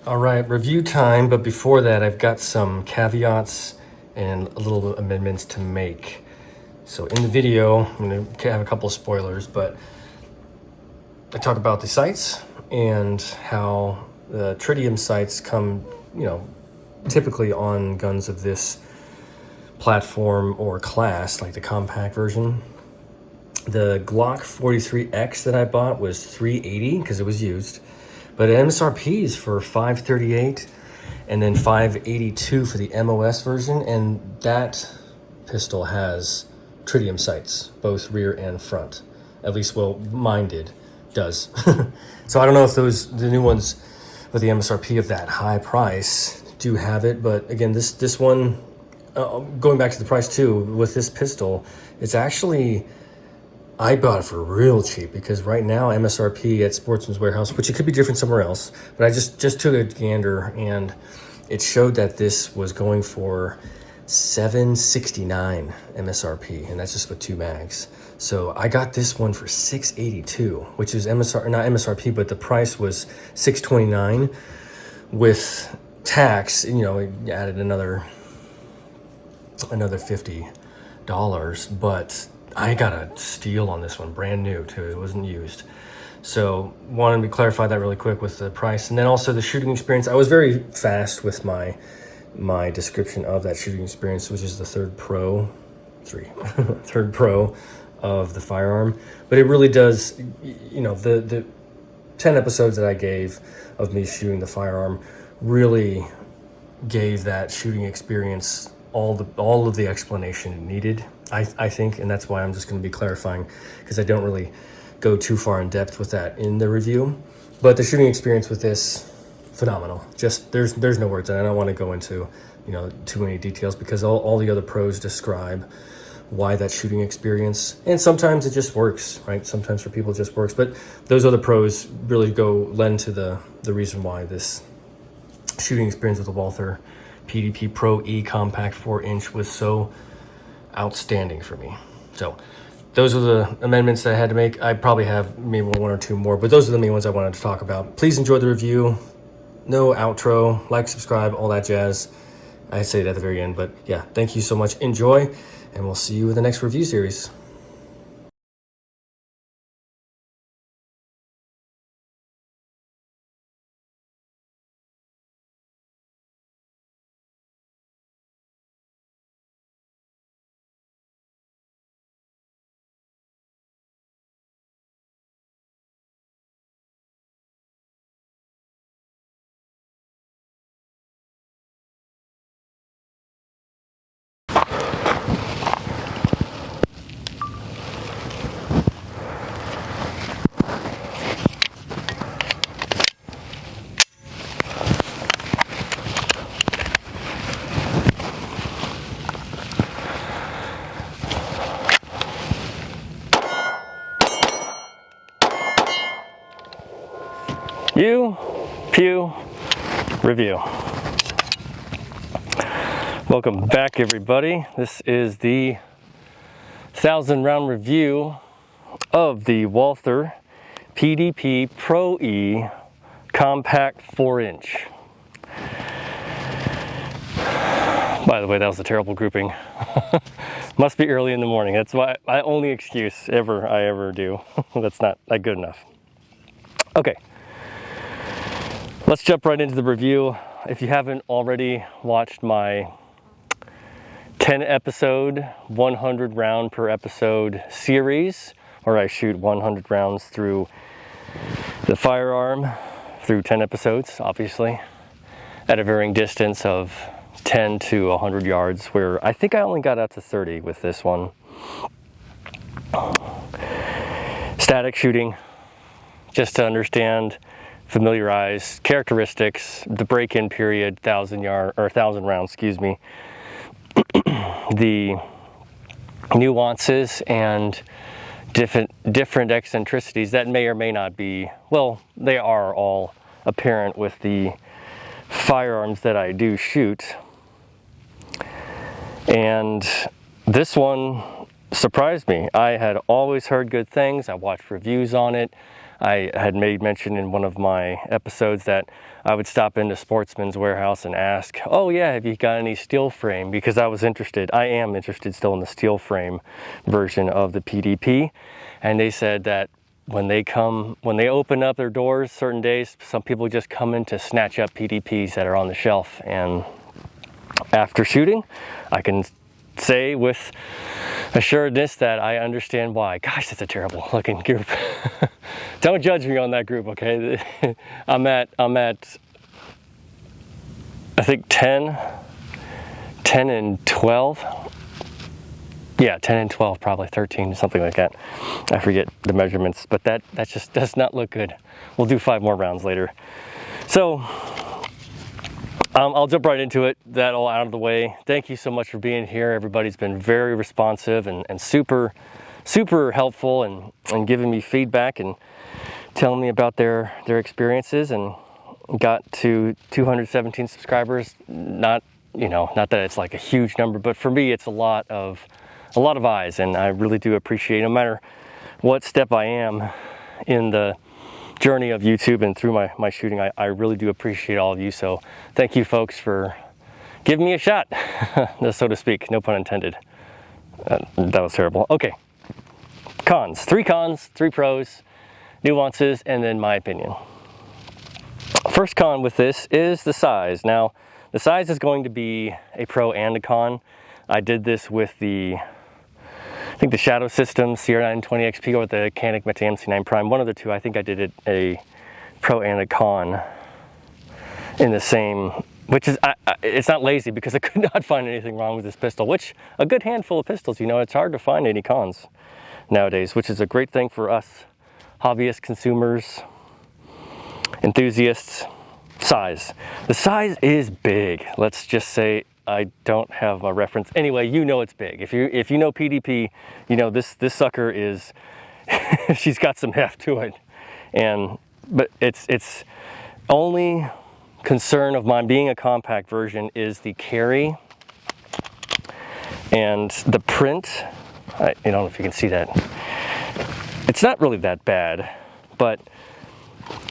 All right, review time, but before that, I've got some caveats and a little amendments to make. So in the video, I'm going to have a couple of spoilers, but I talk about the sights and how the tritium sights come, typically on guns of this platform or class, like the compact version. The Glock 43X that I bought was $380 because it was used, but MSRP is for $538 and then $582 for the MOS version, and that pistol has tritium sights, both rear and front. At least, well, mine does. So I don't know if the new ones with the MSRP of that high price do have it, but again, this one, going back to the price too, with this pistol, it's actually, I bought it for real cheap because right now MSRP at Sportsman's Warehouse, which it could be different somewhere else, but I just took a gander and it showed that this was going for $769 MSRP, and that's just with 2 mags. So I got this one for $682, which is not MSRP, but the price was $629 with tax. It added another $50, but I got a steal on this one, brand new too. It wasn't used. So wanted to clarify that really quick with the price. And then also the shooting experience. I was very fast with my description of that shooting experience, which is the third pro of the firearm. But it really does, the 10 episodes that I gave of me shooting the firearm really gave that shooting experience all of the explanation it needed, I think, and that's why I'm just going to be clarifying, because I don't really go too far in depth with that in the review. But the shooting experience with this, phenomenal. Just there's no words, and I don't want to go into too many details because all the other pros describe why that shooting experience, and sometimes it just works, right? Sometimes for people it just works, but those other pros really lend to the reason why this shooting experience with the Walther PDP Pro E Compact 4-inch was so outstanding for me. So those are the amendments that I had to make. I probably have maybe one or two more, but those are the main ones I wanted to talk about. Please enjoy the review. No outro, like, subscribe, all that jazz. I say it at the very end, but yeah, thank you so much. Enjoy, and we'll see you in the next review series. Pew review. Welcome back, everybody. This is the 1,000-round review of the Walther PDP Pro E Compact 4-inch. By the way, that was a terrible grouping. Must be early in the morning. That's my only excuse I ever do. That's not good enough. Okay. Let's jump right into the review. If you haven't already watched my 10 episode, 100 round per episode series, where I shoot 100 rounds through the firearm, through 10 episodes, obviously, at a varying distance of 10 to 100 yards, where I think I only got out to 30 with this one. Static shooting, just to understand, familiarize characteristics, the break-in period, 1,000 rounds, the nuances and different eccentricities that may or may not be, well, they are all apparent with the firearms that I do shoot. And this one surprised me. I had always heard good things. I watched reviews on it. I had made mention in one of my episodes that I would stop into Sportsman's Warehouse and ask, oh yeah, have you got any steel frame? Because I was interested, I am interested still in the steel frame version of the PDP. And they said that when they open up their doors certain days, some people just come in to snatch up PDPs that are on the shelf. And after shooting, I can say with assuredness that I understand why. Gosh, that's a terrible looking group. Don't judge me on that group, okay? I'm at I think 10 and 12. Yeah, 10 and 12, probably 13, something like that. I forget the measurements, but that just does not look good. We'll do 5 more rounds later. So I'll jump right into it. That all out of the way. Thank you so much for being here. Everybody's been very responsive and super helpful and giving me feedback and telling me about their experiences, and got to 217 subscribers. Not that it's like a huge number, but for me it's a lot of eyes, and I really do appreciate, no matter what step I am in the journey of YouTube and through my shooting, I really do appreciate all of you. So thank you folks for giving me a shot, so to speak, no pun intended. That was terrible. Okay, cons, 3 pros, nuances, and then my opinion. First con with this is the size. Now, the size is going to be a pro and a con. I did this with the Shadow Systems CR920 XP or the Canik Meta MC9 Prime. One of the two, I think I did it a pro and a con in the same, which is, it's not lazy, because I could not find anything wrong with this pistol, which a good handful of pistols, it's hard to find any cons nowadays, which is a great thing for us hobbyists, consumers, enthusiasts. Size. The size is big. Let's just say I don't have a reference. Anyway, it's big. If you know PDP, this sucker is she's got some heft to it. But it's only concern of mine being a compact version is the carry and the print. I don't know if you can see that. It's not really that bad, but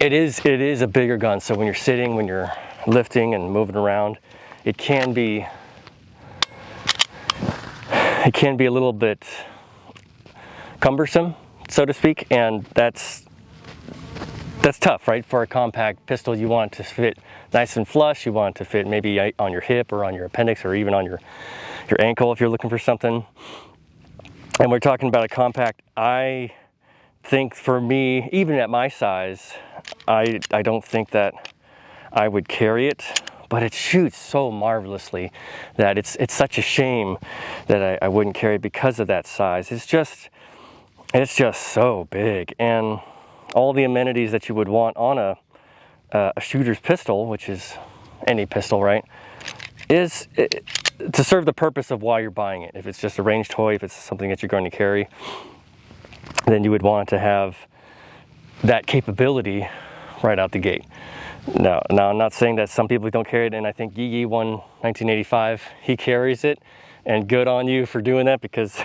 it is a bigger gun. So when you're sitting, when you're lifting and moving around, it can be a little bit cumbersome, so to speak, and that's tough, right? For a compact pistol, you want it to fit nice and flush. You want it to fit maybe on your hip or on your appendix or even on your ankle if you're looking for something. And we're talking about a compact. I think for me, even at my size, I don't think that I would carry it, but it shoots so marvelously that it's such a shame that I wouldn't carry it because of that size. It's just so big, and all the amenities that you would want on a shooter's pistol, which is any pistol, right, is to serve the purpose of why you're buying it. If it's just a range toy, if it's something that you're going to carry, then you would want to have that capability right out the gate. Now I'm not saying that some people don't carry it, and I think Yi won 1985. He carries it, and good on you for doing that, because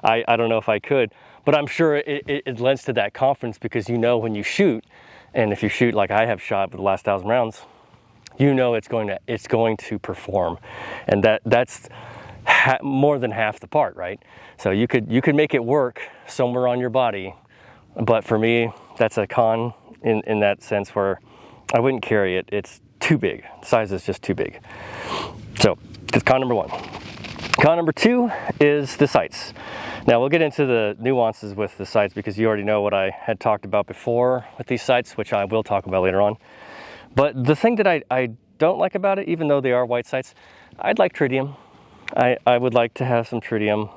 I don't know if I could, but I'm sure it lends to that confidence, because when you shoot, and if you shoot like I have shot with the last 1,000 rounds, it's going to perform, and that's more than half the part, right? So you could make it work somewhere on your body, but for me, that's a con in that sense, where I wouldn't carry it. It's too big. The size is just too big. So that's con number 1. Con number 2 is the sights. Now we'll get into the nuances with the sights, because you already know what I had talked about before with these sights, which I will talk about later on. But the thing that I don't like about it, even though they are white sights, I'd like tritium. I would like to have some tritium,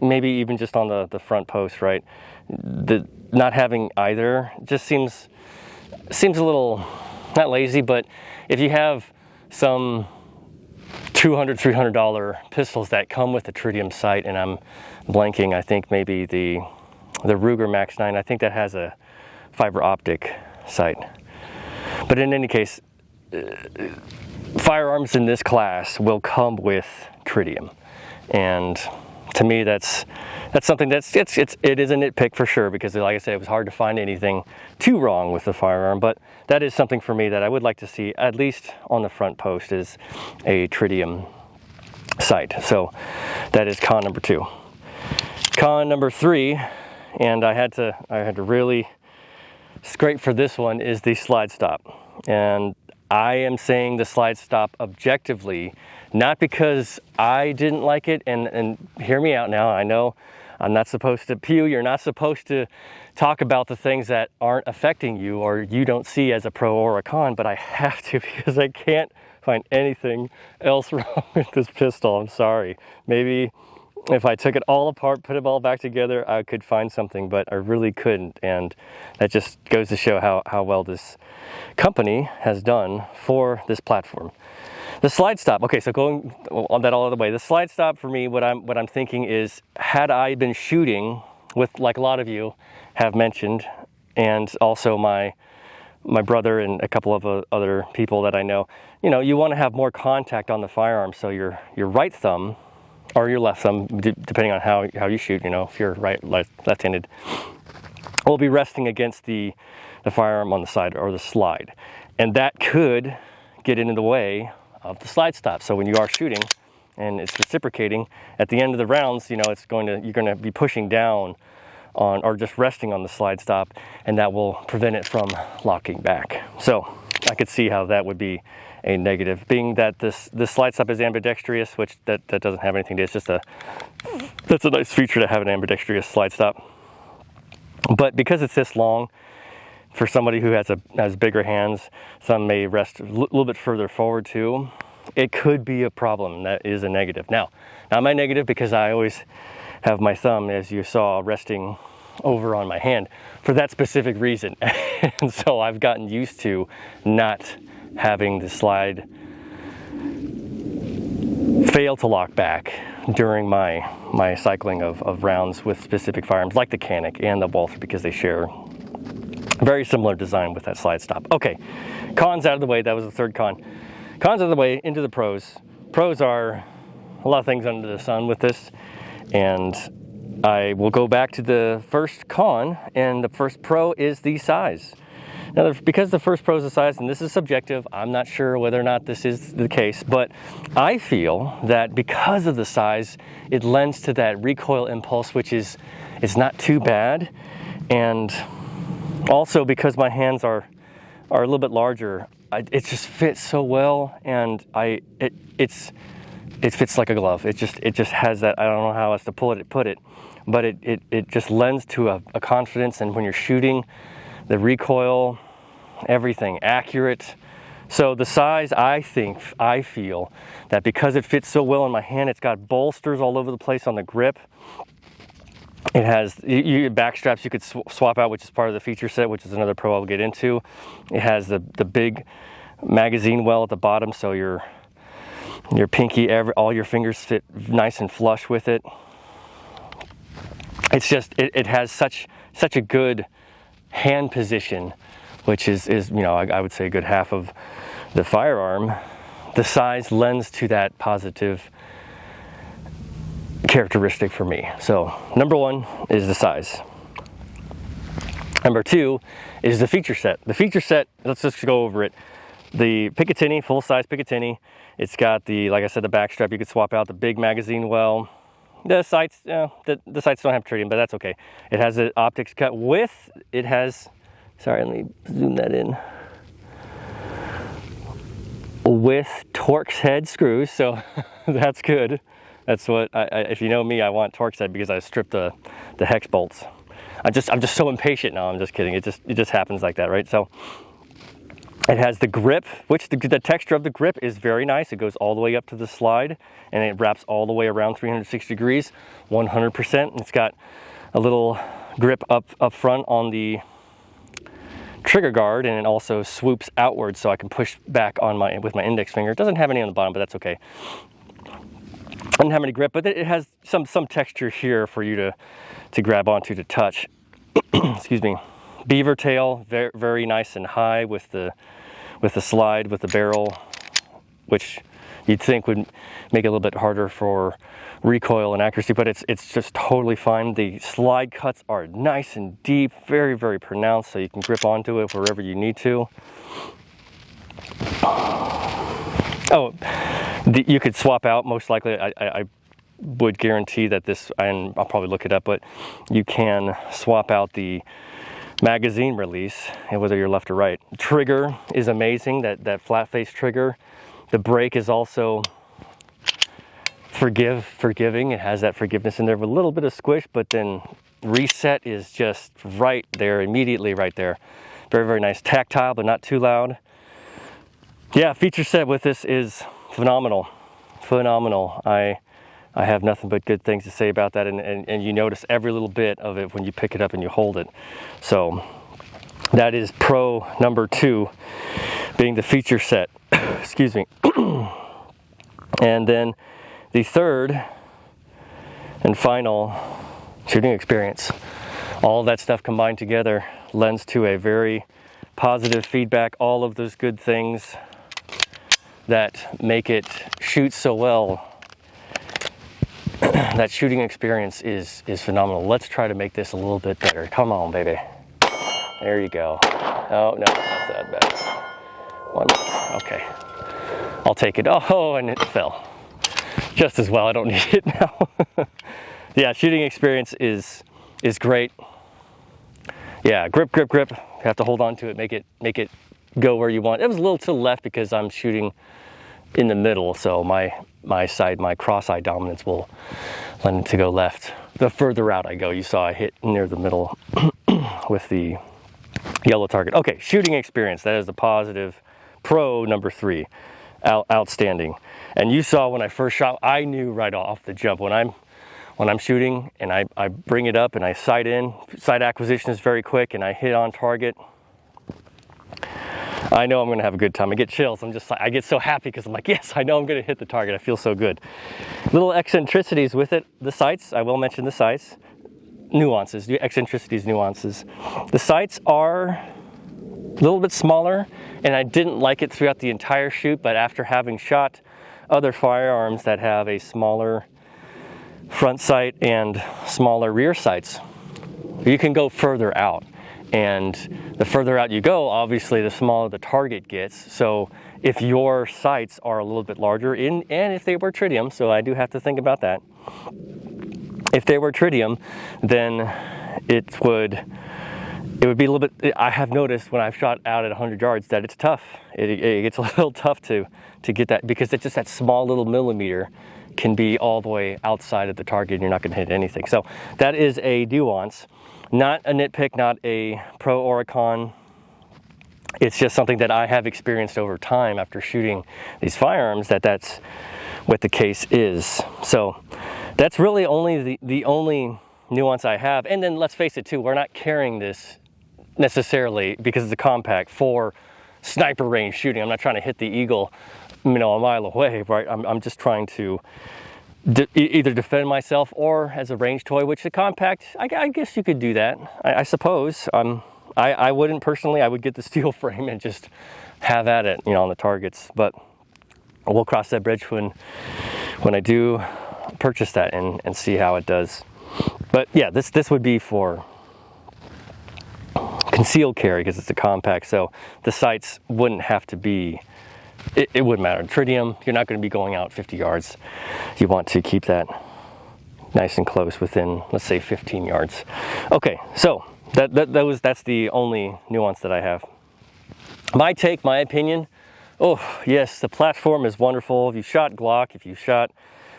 maybe even just on the front post, right? Not having either just seems a little, not lazy, but if you have some $200, $300 pistols that come with a tritium sight, and I'm blanking, I think maybe the Ruger Max 9, I think that has a fiber optic sight. But in any case, firearms in this class will come with tritium, and to me, that's something it is a nitpick for sure, because like I said, it was hard to find anything too wrong with the firearm. But that is something for me that I would like to see, at least on the front post, is a tritium sight. So that is con number 2. Con number 3, and I had to really scrape for this one, is the slide stop. And I am saying the slide stop objectively, not because I didn't like it, and hear me out now. I know I'm not supposed to pew. You're not supposed to talk about the things that aren't affecting you or you don't see as a pro or a con, but I have to, because I can't find anything else wrong with this pistol. I'm sorry. Maybe if I took it all apart, put it all back together, I could find something, but I really couldn't. And that just goes to show how well this company has done for this platform. The slide stop. Okay, so going on that all the way, the slide stop for me, what I'm thinking is, had I been shooting with, like a lot of you have mentioned, and also my brother and a couple of other people that I know, you want to have more contact on the firearm, so your right thumb or your left thumb, depending on how you shoot, if you're left-handed, will be resting against the firearm on the side or the slide. And that could get into the way of the slide stop. So when you are shooting and it's reciprocating, at the end of the rounds, you're going to be pushing down on, or just resting on the slide stop, and that will prevent it from locking back. So I could see how that would be a negative, being that this slide stop is ambidextrous, which that doesn't have anything to it. It's just that's a nice feature to have an ambidextrous slide stop. But because it's this long, for somebody who has bigger hands, some may rest a little bit further forward too. It could be a problem. That is a negative. Now my negative, because I always have my thumb, as you saw, resting over on my hand for that specific reason. And so I've gotten used to not having the slide fail to lock back during my cycling of rounds with specific firearms like the Canik and the Walther, because they share very similar design with that slide stop. Okay, cons out of the way. That was the third con. Cons out of the way, into the pros. Pros are a lot of things under the sun with this, and I will go back to the first con, and the first pro is the size. Now, because the first pro is the size, and this is subjective, I'm not sure whether or not this is the case, but I feel that because of the size, it lends to that recoil impulse, which is not too bad. And also because my hands are a little bit larger, it just fits so well, and it fits like a glove. It just has that, I don't know how else to put it, but it just lends to a confidence, and when you're shooting, the recoil, everything accurate. So the size, I feel that because it fits so well in my hand, it's got bolsters all over the place on the grip. It has back straps you could swap out, which is part of the feature set, which is another pro I'll get into. It has the big magazine well at the bottom, so your pinky, all your fingers fit nice and flush with it. It's just it has such a good hand position, which is I would say a good half of the firearm. The size lends to that positive characteristic for me. So number 1 is the size. Number 2 is the feature set. The feature set, let's just go over it. The Picatinny, full size Picatinny. It's got like I said, the back strap you could swap out, the big magazine well. The sights, the sights don't have tritium, but that's okay. It has an optics cut with, sorry, let me zoom that in. With Torx head screws, so that's good. That's what, if you know me, I want Torx head because I stripped the hex bolts. I'm just so impatient now. I'm just kidding. It just happens like that, right? So it has the grip, which the texture of the grip is very nice. It goes all the way up to the slide, and it wraps all the way around 360 degrees, 100%. It's got a little grip up front on the trigger guard, and it also swoops outwards, so I can push back with my index finger. It doesn't have any on the bottom, but that's okay. I don't have any grip, but it has some texture here for you to grab onto, to touch. Excuse me. Beaver tail, very, very nice and high with the slide, with the barrel, which you'd think would make it a little bit harder for recoil and accuracy, but it's just totally fine. The slide cuts are nice and deep, very, very pronounced, so you can grip onto it wherever you need to. Oh, you could swap out, most likely. I would guarantee that this, and I'll probably look it up, but you can swap out the magazine release, and whether you're left or right. Trigger is amazing, that flat face trigger. The brake is also forgiving. It has that forgiveness in there with a little bit of squish, but then reset is just right there, immediately right there. Very, very nice. Tactile, but not too loud. Yeah, feature set with this is phenomenal. Phenomenal. I have nothing but good things to say about that, and you notice every little bit of it when you pick it up and you hold it. So that is pro number 2, being the feature set. Excuse me. And then the third and final, shooting experience. All of that stuff combined together lends to a very positive feedback. All of those good things that make it shoot so well. That shooting experience is phenomenal. Let's try to make this a little bit better. Come on, baby. There you go. Oh, no, not that bad. One more. Okay. I'll take it. Oh, and it fell. Just as well. I don't need it now. Yeah, shooting experience is great. Yeah, grip. You have to hold on to it, make it go where you want. It was a little to the left because I'm shooting in the middle, so my cross-eye dominance will lend it to go left. The further out I go, you saw I hit near the middle with the yellow target. Okay, shooting experience. That is the positive pro number 3. Outstanding. And you saw when I first shot, I knew right off the jump when I'm shooting and I bring it up and I sight in. Sight acquisition is very quick and I hit on target. I know I'm going to have a good time. I get chills. I get so happy because I'm like, yes, I know I'm going to hit the target. I feel so good. Little eccentricities with it. The sights, I will mention the sights. Nuances, eccentricities, nuances. The sights are a little bit smaller, and I didn't like it throughout the entire shoot, but after having shot other firearms that have a smaller front sight and smaller rear sights, you can go further out. And the further out you go, obviously, the smaller the target gets. So if your sights are a little bit larger, and if they were tritium, so I do have to think about that. If they were tritium, then it would be a little bit, I have noticed when I've shot out at 100 yards that it's tough. It gets a little tough to get that, because it's just that small little millimeter can be all the way outside of the target and you're not going to hit anything. So that is a nuance. Not a nitpick, not a pro or a con. It's just something that I have experienced over time after shooting these firearms, that's what the case is. So that's really only the only nuance I have. And then let's face it too, we're not carrying this necessarily because it's a compact for sniper range shooting. I'm not trying to hit the eagle, a mile away, right? I'm just trying to either defend myself or as a range toy, which the compact, I guess you could do that. I suppose. I wouldn't personally. I would get the steel frame and just have at it, on the targets. But we'll cross that bridge when I do purchase that and see how it does. But yeah, this would be for concealed carry because it's a compact. So the sights wouldn't have to be. It wouldn't matter. Tritium, you're not going to be going out 50 yards. You want to keep that nice and close within, let's say, 15 yards. Okay, so that's the only nuance that I have. My take, my opinion, oh, yes, the platform is wonderful. If you shot Glock, if you shot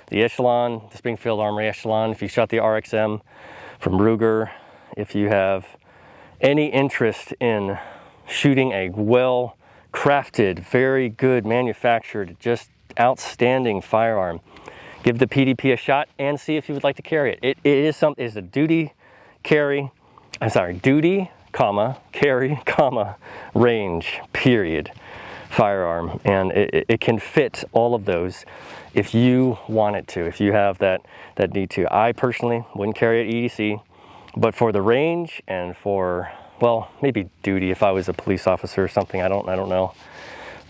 the Echelon, the Springfield Armory Echelon, if you shot the RXM from Ruger, if you have any interest in shooting a well-crafted, very good manufactured, just outstanding firearm, give the PDP a shot and see if you would like to carry it. It is a duty, carry, range, period, firearm. And it can fit all of those if you want it to, if you have that need to. I personally wouldn't carry it EDC, but for the range and for, well, maybe duty if I was a police officer or something, I don't know.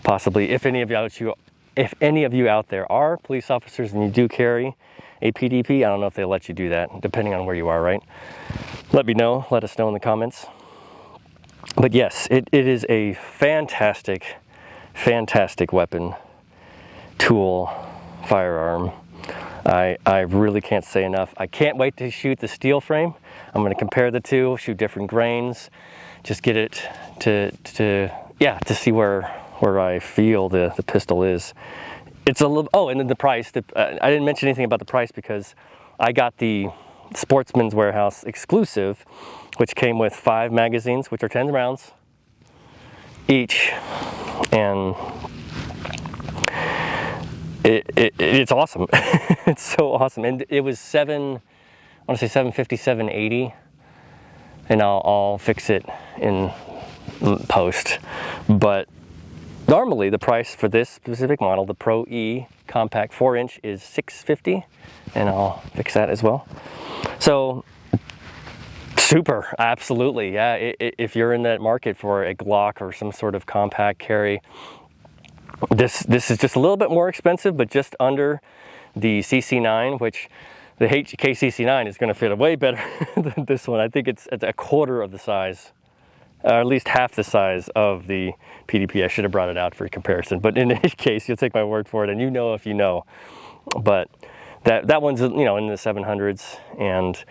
Possibly, if any of you if any of you out there are police officers and you do carry a PDP, I don't know if they'll let you do that, depending on where you are, right? Let me know, let us know in the comments. But yes, it is a fantastic, fantastic weapon, tool, firearm. I really can't say enough. I can't wait to shoot the steel frame. I'm going to compare the two, shoot different grains, just get it to see where I feel the pistol is. It's a little, oh, and then the price. I didn't mention anything about the price because I got the Sportsman's Warehouse exclusive, which came with 5 magazines, which are 10 rounds each, and it's awesome. It's so awesome. And it was I want to say $750, $780, and I'll fix it in post. But normally the price for this specific model, the Pro E Compact 4-inch, is $650, and I'll fix that as well. So super, absolutely, yeah. If you're in that market for a Glock or some sort of compact carry, this is just a little bit more expensive, but just under the CC9, which the HKCC9 is going to fit way better than this one. I think it's a quarter of the size, or at least half the size of the PDP. I should have brought it out for comparison, but in any case, you'll take my word for it, and you know if you know. But that one's, you know, in the 700s, and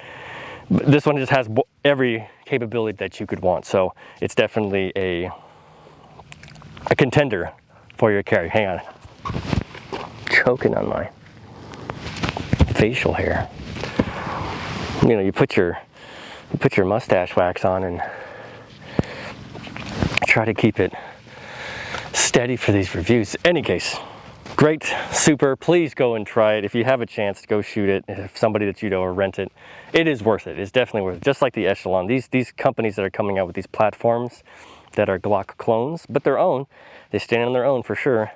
this one just has every capability that you could want. So it's definitely a contender for your carry. Hang on, choking on my facial hair. You know, you put your mustache wax on and try to keep it steady for these reviews. Any case, great, super. Please go and try it if you have a chance to go shoot it. If somebody that you know or rent it, it is worth it. It's definitely worth it. Just like the Echelon, these companies that are coming out with these platforms that are Glock clones, but their own, they stand on their own for sure,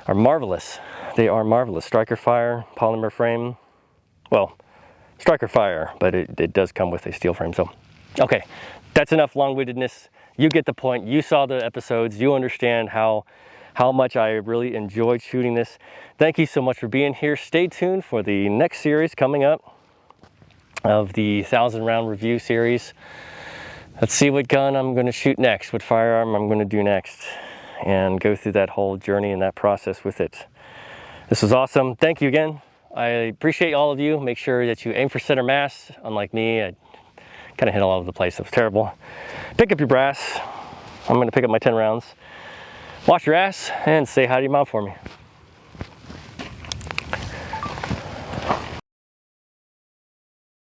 are marvelous. They are marvelous. Striker Fire, polymer frame. Well, Striker Fire, but it does come with a steel frame. So, okay, that's enough long-windedness. You get the point. You saw the episodes. You understand how much I really enjoyed shooting this. Thank you so much for being here. Stay tuned for the next series coming up of the 1,000-round review series. Let's see what gun I'm going to shoot next, what firearm I'm going to do next, and go through that whole journey and that process with it. This was awesome. Thank you again. I appreciate all of you. Make sure that you aim for center mass. Unlike me, I kind of hit all over the place. It was terrible. Pick up your brass. I'm going to pick up my 10 rounds. Wash your ass and say hi to your mom for me.